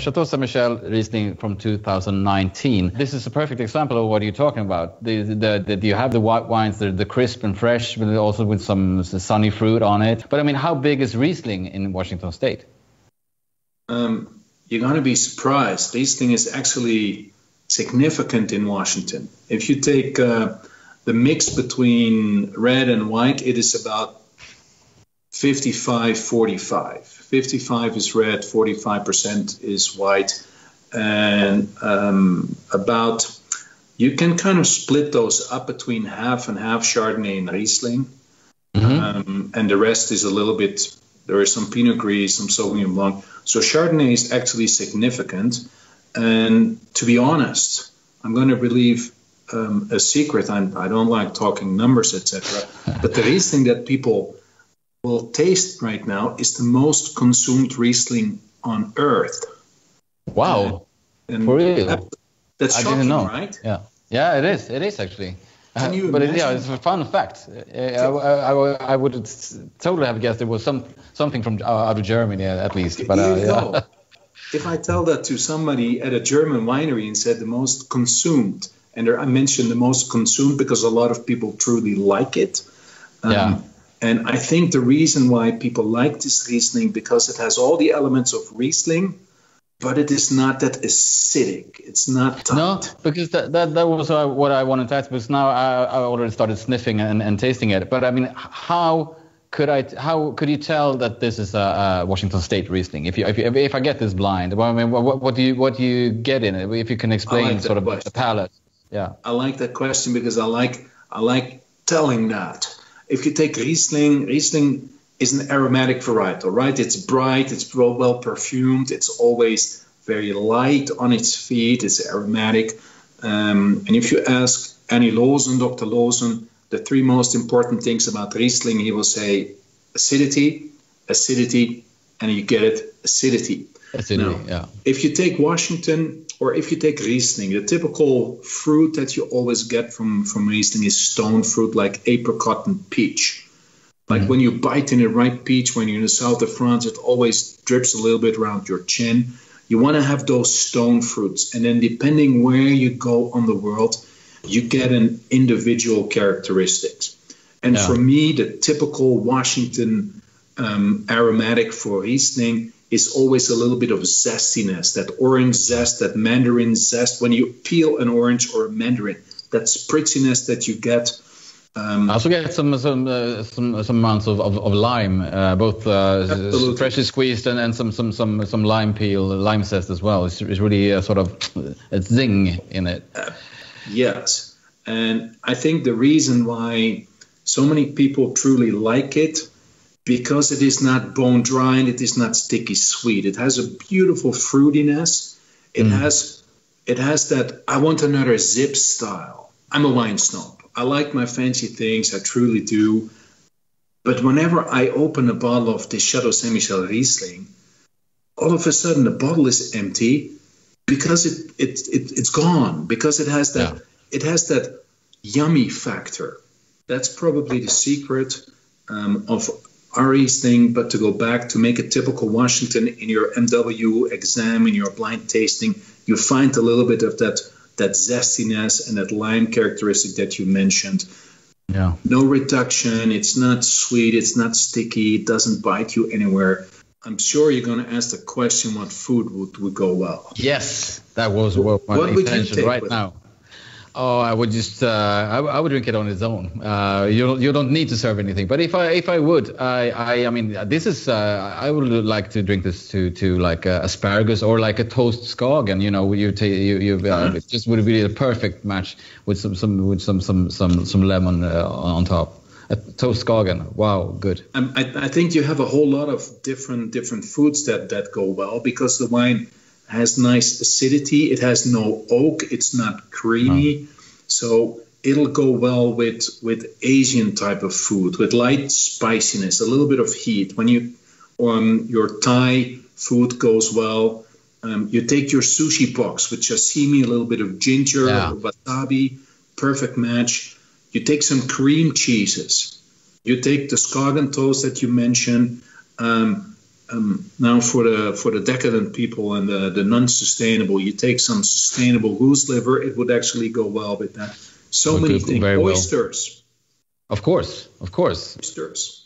Chateau Saint-Michel Riesling from 2019. This is a perfect example of what you're talking about. You have the white wines, the crisp and fresh, but also with some sunny fruit on it. But I mean, how big is Riesling in Washington State? You're going to be surprised. Riesling is actually significant in Washington. If you take the mix between red and white, it is about 55-45. 55 is red, 45% is white. And you can kind of split those up between half and half Chardonnay and Riesling. Mm-hmm. And the rest is a little bit, there is some Pinot Gris, some Sauvignon Blanc. So Chardonnay is actually significant. And to be honest, I'm going to believe a secret. I don't like talking numbers, etc. But the Riesling that people will taste right now is the most consumed Riesling on earth. Wow. And for real? That's shocking, I didn't know. Right? Yeah, it is. It is actually. Can you but imagine? Yeah, it's a fun fact. I would totally have guessed it was something from out of Germany at least. But Here you go. If I tell that to somebody at a German winery and said the most consumed, and I mentioned the most consumed because a lot of people truly like it. And I think the reason why people like this Riesling because it has all the elements of Riesling, but it is not that acidic. It's not tight. No, because that was what I wanted to ask. Because now I already started sniffing and tasting it. But I mean, how could you tell that this is a Washington State Riesling? If I get this blind, well, I mean, what do you get in it? If you can explain sort of the palate. Yeah, I like that question because I like telling that. If you take Riesling is an aromatic varietal, right? It's bright, it's well perfumed, it's always very light on its feet, it's aromatic. And if you ask Annie Lawson, Dr. Lawson, the three most important things about Riesling, he will say acidity, and you get it, acidity. Now, yeah. If you take Washington or if you take Riesling, the typical fruit that you always get from Riesling is stone fruit like apricot and peach. Like when you bite in a ripe peach, when you're in the south of France, it always drips a little bit around your chin. You want to have those stone fruits. And then depending where you go on the world, you get an individual characteristics. And for me, the typical Washington aromatic for Riesling is always a little bit of zestiness, that orange zest, that mandarin zest. When you peel an orange or a mandarin, that spritziness that you get. I also get some amounts of lime, both freshly squeezed and some lime peel, lime zest as well. It's really sort of a zing in it. Yes, and I think the reason why so many people truly like it, because it is not bone dry and it is not sticky sweet. It has a beautiful fruitiness. It has that I want another zip style. I'm a wine snob. I like my fancy things, I truly do. But whenever I open a bottle of the Chateau Saint-Michel Riesling, all of a sudden the bottle is empty because it's gone, because it has that yummy factor. That's probably the secret of our Riesling. But to go back to make a typical Washington in your MW exam, in your blind tasting, you find a little bit of that zestiness and that lime characteristic that you mentioned. Yeah. No reduction. It's not sweet. It's not sticky. It doesn't bite you anywhere. I'm sure you're going to ask the question, what food would go well? Yes, that was what my intention right now. Oh, I would just I would drink it on its own. You don't need to serve anything. But if I would, I mean, this is I would like to drink this to like asparagus or like a toast Skagen. You know, it just would be a perfect match with some lemon on top. A toast Skagen. Wow, good. I think you have a whole lot of different foods that go well because the wine has nice acidity. It has no oak. It's not creamy. So it'll go well with Asian type of food, with light spiciness, a little bit of heat. When your Thai food goes well, you take your sushi box with sashimi, a little bit of ginger, wasabi, perfect match. You take some cream cheeses. You take the Skagen toast that you mentioned, Now for the decadent people and the non-sustainable, you take some sustainable goose liver, it would actually go well with that. So many things. Oysters. Well. Of course. Oysters.